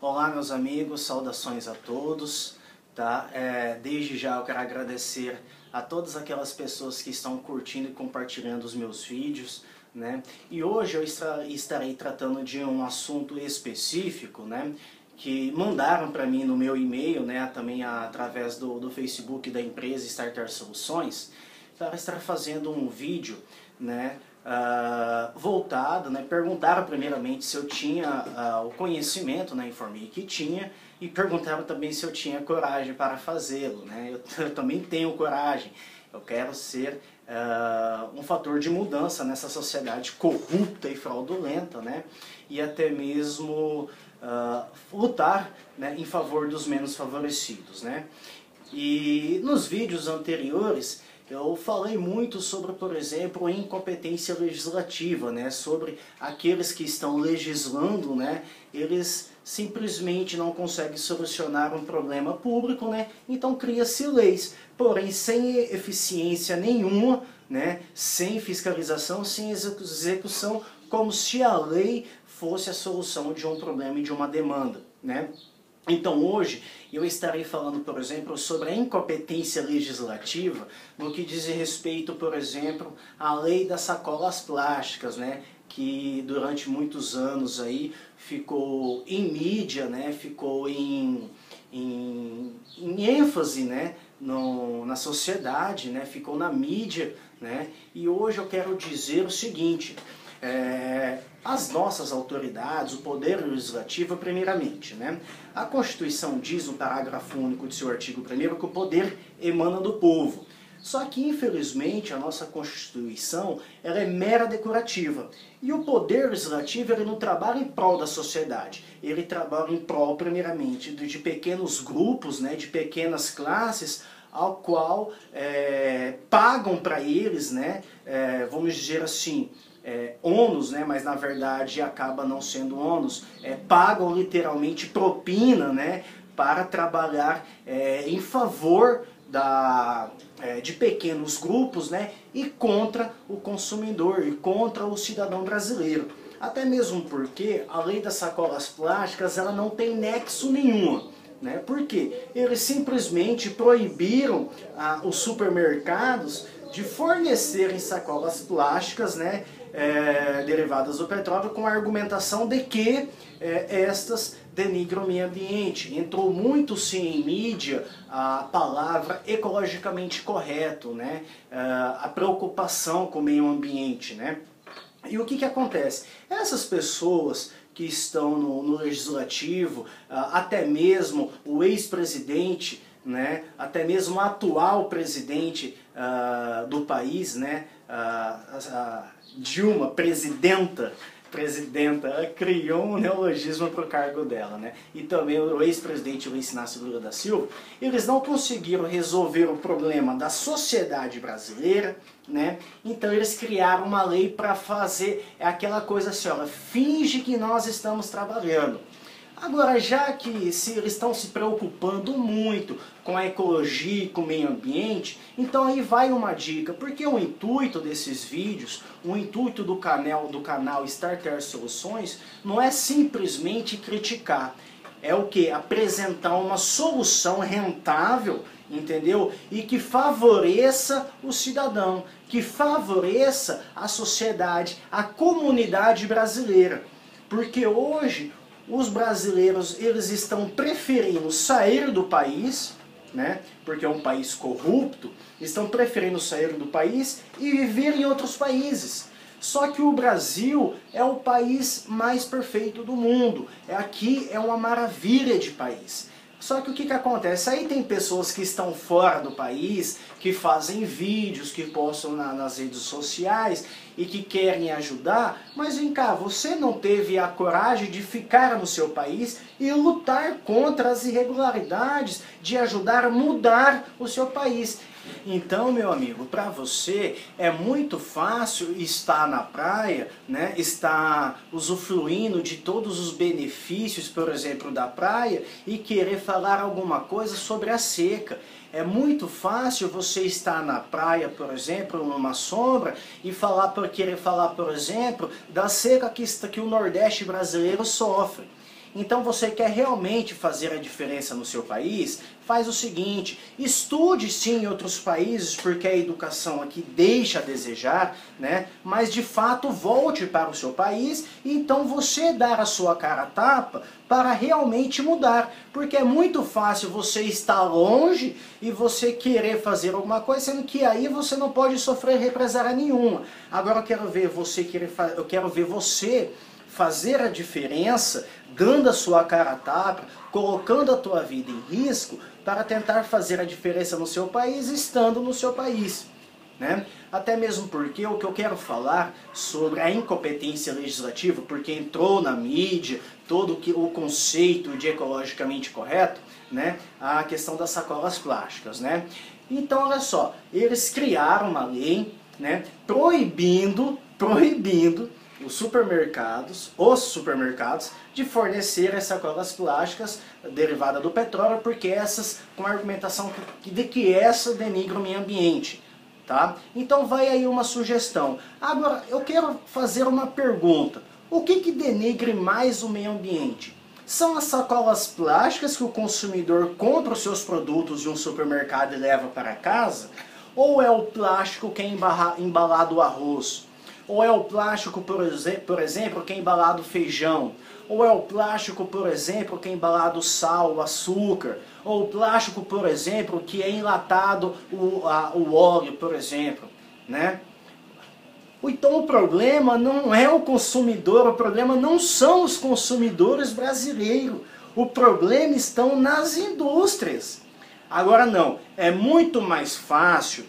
Olá, meus amigos, saudações a todos, tá? Desde já eu quero agradecer a todas aquelas pessoas que estão curtindo e compartilhando os meus vídeos, né? E hoje eu estarei tratando de um assunto específico, né? Que mandaram para mim no meu e-mail, né? Também através do Facebook da empresa Starter Soluções, para estar fazendo um vídeo, né? Voltado, né? Perguntaram primeiramente se eu tinha o conhecimento, né? Informei que tinha, e perguntaram também se eu tinha coragem para fazê-lo, né? Eu também tenho coragem. Eu quero ser um fator de mudança nessa sociedade corrupta e fraudulenta, né? E até mesmo lutar, né, em favor dos menos favorecidos, né? E nos vídeos anteriores eu falei muito sobre, por exemplo, a incompetência legislativa, né? Sobre aqueles que estão legislando, né? Eles simplesmente não conseguem solucionar um problema público, né? Então cria-se leis, porém sem eficiência nenhuma, né? Sem fiscalização, sem execução, como se a lei fosse a solução de um problema e de uma demanda, né? Então hoje eu estarei falando, por exemplo, sobre a incompetência legislativa no que diz respeito, por exemplo, à lei das sacolas plásticas, né? Que durante muitos anos aí ficou em mídia, né? Ficou em ênfase, né? Na sociedade, né? Ficou na mídia, né? E hoje eu quero dizer o seguinte: as nossas autoridades, o poder legislativo, primeiramente, né? A Constituição diz no parágrafo único de seu artigo 1º que o poder emana do povo. Só que, infelizmente, a nossa Constituição ela é mera decorativa. E o poder legislativo ele não trabalha em prol da sociedade. Ele trabalha em prol, primeiramente, de pequenos grupos, né? De pequenas classes, ao qual pagam para eles, né? Vamos dizer assim, ônus, né, mas na verdade acaba não sendo ônus, pagam literalmente propina, né, para trabalhar em favor de pequenos grupos, né, e contra o consumidor, e contra o cidadão brasileiro. Até mesmo porque a lei das sacolas plásticas ela não tem nexo nenhum. Né? Porque eles simplesmente proibiram os supermercados de fornecerem sacolas plásticas, né, derivadas do petróleo, com a argumentação de que estas denigram o meio ambiente. Entrou muito sim em mídia a palavra ecologicamente correto, né, a preocupação com o meio ambiente. Né? E o que acontece? Essas pessoas que estão no legislativo, até mesmo o ex-presidente, né, até mesmo o atual presidente do país, né, Dilma, presidenta, criou um neologismo para o cargo dela, né? E também o ex-presidente Luiz Inácio Lula da Silva, eles não conseguiram resolver o problema da sociedade brasileira, né? Então eles criaram uma lei para fazer aquela coisa assim, ó, finge que nós estamos trabalhando. Agora, já que eles estão se preocupando muito com a ecologia e com o meio ambiente, então aí vai uma dica, porque o intuito desses vídeos, o intuito do canal Starter Soluções, não é simplesmente criticar, é o que? Apresentar uma solução rentável, entendeu? E que favoreça o cidadão, que favoreça a sociedade, a comunidade brasileira. Porque hoje os brasileiros eles estão preferindo sair do país, né, porque é um país corrupto, estão preferindo sair do país e viver em outros países. Só que o Brasil é o país mais perfeito do mundo. Aqui é uma maravilha de país. Só que o que acontece? Aí tem pessoas que estão fora do país, que fazem vídeos, que postam nas redes sociais e que querem ajudar, mas vem cá, você não teve a coragem de ficar no seu país e lutar contra as irregularidades, de ajudar a mudar o seu país. Então, meu amigo, para você é muito fácil estar na praia, né, estar usufruindo de todos os benefícios, por exemplo, da praia e querer falar alguma coisa sobre a seca. É muito fácil você estar na praia, por exemplo, numa sombra e querer falar, por exemplo, da seca que o Nordeste brasileiro sofre. Então você quer realmente fazer a diferença no seu país? Faz o seguinte, estude sim em outros países, porque a educação aqui deixa a desejar, né? Mas de fato volte para o seu país e então você dar a sua cara a tapa para realmente mudar. Porque é muito fácil você estar longe e você querer fazer alguma coisa, sendo que aí você não pode sofrer represália nenhuma. Agora eu quero ver você fazer a diferença, dando a sua cara a tapa, colocando a tua vida em risco para tentar fazer a diferença no seu país, estando no seu país, né? Até mesmo porque o que eu quero falar sobre a incompetência legislativa, porque entrou na mídia todo o conceito de ecologicamente correto, né? A questão das sacolas plásticas, né? Então, olha só, eles criaram uma lei, né, proibindo os supermercados de fornecer as sacolas plásticas derivadas do petróleo, porque essas, com a argumentação de que essa denigra o meio ambiente, tá? Então vai aí uma sugestão. Agora, eu quero fazer uma pergunta. O que denigre mais o meio ambiente? São as sacolas plásticas que o consumidor compra os seus produtos de um supermercado e leva para casa? Ou é o plástico que é embalado o arroz? Ou é o plástico, por exemplo, que é embalado o feijão? Ou é o plástico, por exemplo, que é embalado o sal, o açúcar? Ou o plástico, por exemplo, que é enlatado o óleo, por exemplo, né? Então o problema não é o consumidor, o problema não são os consumidores brasileiros. O problema estão nas indústrias. Agora não, é muito mais fácil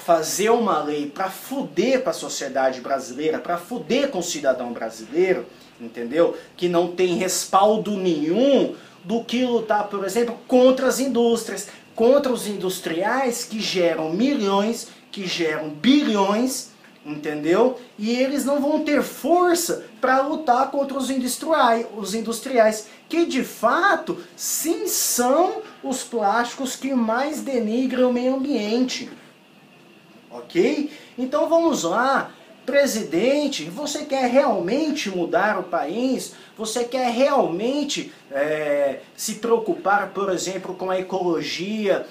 fazer uma lei para fuder com a sociedade brasileira, para fuder com o cidadão brasileiro, entendeu? Que não tem respaldo nenhum, do que lutar, por exemplo, contra as indústrias, contra os industriais que geram milhões, que geram bilhões, entendeu? E eles não vão ter força para lutar contra os industriais, que de fato, sim, são os plásticos que mais denigram o meio ambiente. Ok? Então vamos lá. Presidente, você quer realmente mudar o país? Você quer realmente se preocupar, por exemplo, com a ecologia,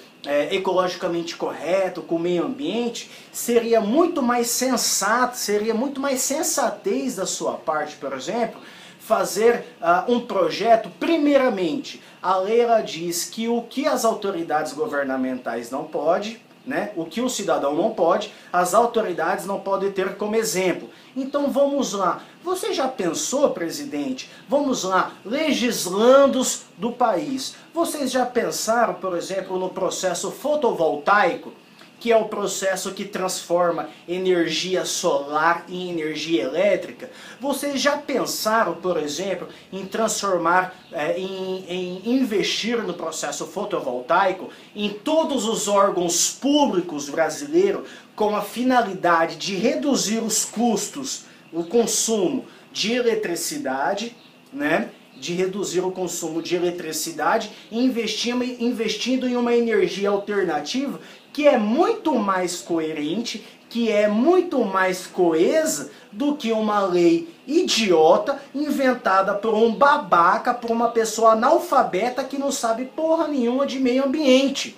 ecologicamente correto, com o meio ambiente? Seria muito mais sensato, seria muito mais sensatez da sua parte, por exemplo, fazer um projeto. Primeiramente, a lei ela diz que o que as autoridades governamentais não podem, né? O que o cidadão não pode, as autoridades não podem ter como exemplo. Então vamos lá. Você já pensou, presidente? Vamos lá, legislandos do país. Vocês já pensaram, por exemplo, no processo fotovoltaico, que é o processo que transforma energia solar em energia elétrica? Vocês já pensaram, por exemplo, em transformar, em investir no processo fotovoltaico em todos os órgãos públicos brasileiros com a finalidade de reduzir os custos, o consumo de eletricidade, né? De reduzir o consumo de eletricidade, investindo em uma energia alternativa que é muito mais coerente, que é muito mais coesa do que uma lei idiota inventada por um babaca, por uma pessoa analfabeta que não sabe porra nenhuma de meio ambiente.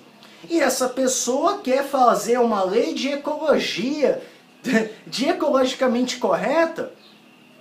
E essa pessoa quer fazer uma lei de ecologia, de ecologicamente correta,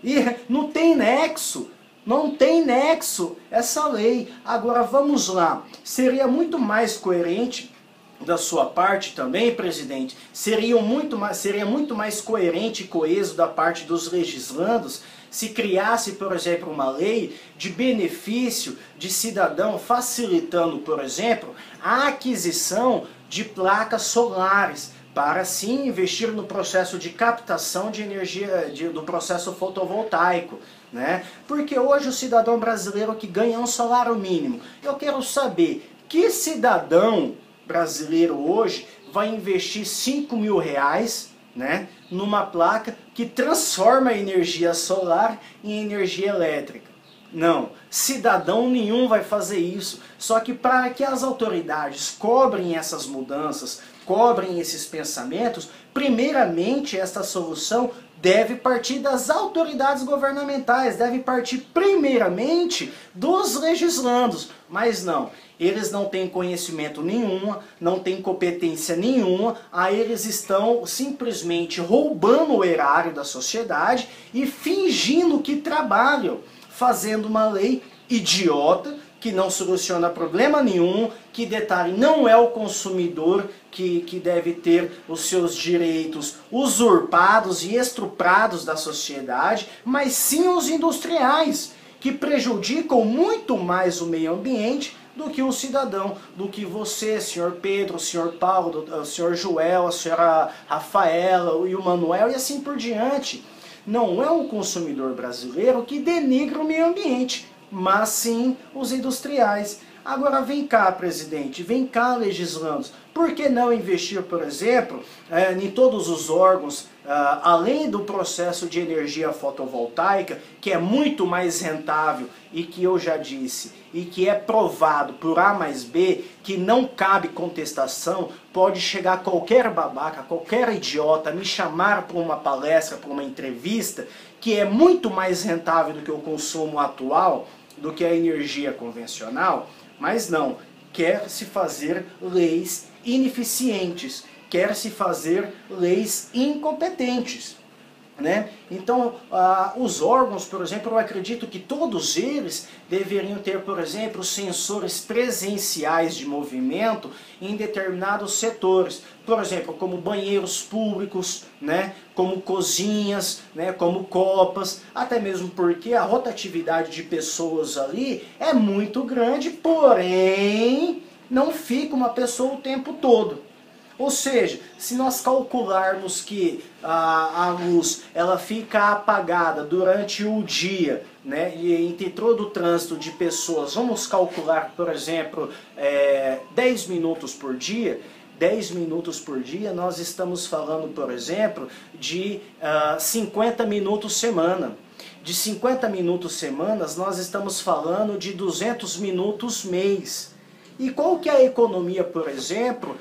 e não tem nexo. Não tem nexo essa lei. Agora vamos lá. Seria muito mais coerente da sua parte também, presidente, seria muito mais coerente e coeso da parte dos legislandos se criasse, por exemplo, uma lei de benefício de cidadão, facilitando, por exemplo, a aquisição de placas solares, para sim investir no processo de captação de energia do processo fotovoltaico, né? Porque hoje o cidadão brasileiro que ganha um salário mínimo, eu quero saber que cidadão brasileiro hoje vai investir 5 mil reais, né, numa placa que transforma a energia solar em energia elétrica. Não, cidadão nenhum vai fazer isso. Só que para que as autoridades cobrem essas mudanças, cobrem esses pensamentos, primeiramente esta solução deve partir das autoridades governamentais, deve partir primeiramente dos legislandos, mas não. Eles não têm conhecimento nenhum, não têm competência nenhuma, aí eles estão simplesmente roubando o erário da sociedade e fingindo que trabalham, fazendo uma lei idiota, que não soluciona problema nenhum, que, detalhe, não é o consumidor que deve ter os seus direitos usurpados e estuprados da sociedade, mas sim os industriais, que prejudicam muito mais o meio ambiente do que o cidadão, do que você, senhor Pedro, o senhor Paulo, o senhor Joel, a senhora Rafaela e o Manuel e assim por diante. Não é o consumidor brasileiro que denigra o meio ambiente, mas sim os industriais. Agora vem cá, presidente, vem cá, legislandos, por que não investir, por exemplo, em todos os órgãos, além do processo de energia fotovoltaica, que é muito mais rentável e que eu já disse, e que é provado por A mais B, que não cabe contestação, pode chegar qualquer babaca, qualquer idiota, me chamar para uma palestra, para uma entrevista, que é muito mais rentável do que o consumo atual, do que a energia convencional, mas não, quer se fazer leis ineficientes, quer se fazer leis incompetentes, né? Então, os órgãos, por exemplo, eu acredito que todos eles deveriam ter, por exemplo, sensores presenciais de movimento em determinados setores, por exemplo, como banheiros públicos, né? Como cozinhas, né? Como copas, até mesmo porque a rotatividade de pessoas ali é muito grande, porém não fica uma pessoa o tempo todo. Ou seja, se nós calcularmos que a luz ela fica apagada durante o dia, né, e entre todo o trânsito de pessoas, vamos calcular, por exemplo, 10 minutos por dia, 10 minutos por dia, nós estamos falando, por exemplo, de 50 minutos semana. De 50 minutos semanas, nós estamos falando de 200 minutos mês. E qual que é a economia, por exemplo,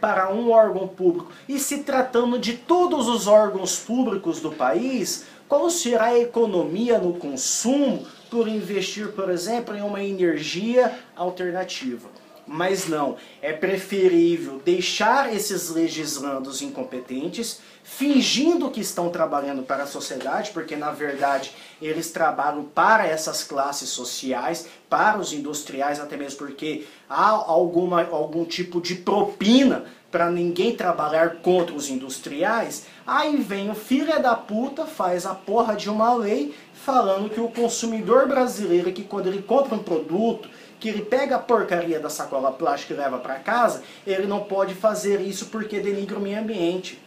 para um órgão público? E se tratando de todos os órgãos públicos do país, qual será a economia no consumo por investir, por exemplo, em uma energia alternativa? Mas não, é preferível deixar esses legislandos incompetentes, fingindo que estão trabalhando para a sociedade, porque na verdade eles trabalham para essas classes sociais, para os industriais, até mesmo porque há algum tipo de propina para ninguém trabalhar contra os industriais. Aí vem o filho da puta, faz a porra de uma lei falando que o consumidor brasileiro, que quando ele compra um produto, que ele pega a porcaria da sacola plástica e leva para casa, ele não pode fazer isso porque denigra o meio ambiente.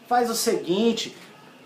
Faz o seguinte,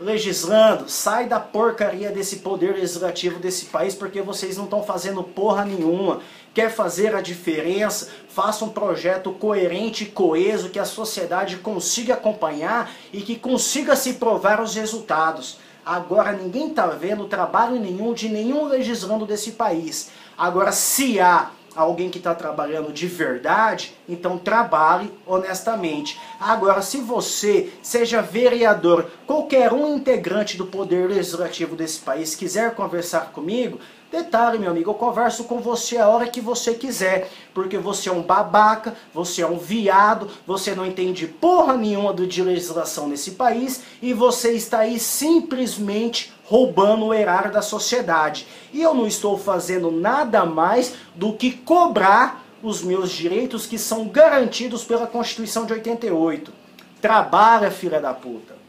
legislando, sai da porcaria desse poder legislativo desse país, porque vocês não estão fazendo porra nenhuma. Quer fazer a diferença? Faça um projeto coerente e coeso que a sociedade consiga acompanhar e que consiga se provar os resultados. Agora ninguém está vendo trabalho nenhum de nenhum legislando desse país. Agora, se há alguém que está trabalhando de verdade, então trabalhe honestamente. Agora, se você, seja vereador, qualquer um integrante do poder legislativo desse país, quiser conversar comigo, detalhe, meu amigo, eu converso com você a hora que você quiser, porque você é um babaca, você é um viado, você não entende porra nenhuma de legislação nesse país e você está aí simplesmente roubando o erário da sociedade. E eu não estou fazendo nada mais do que cobrar os meus direitos que são garantidos pela Constituição de 88. Trabalha, filha da puta.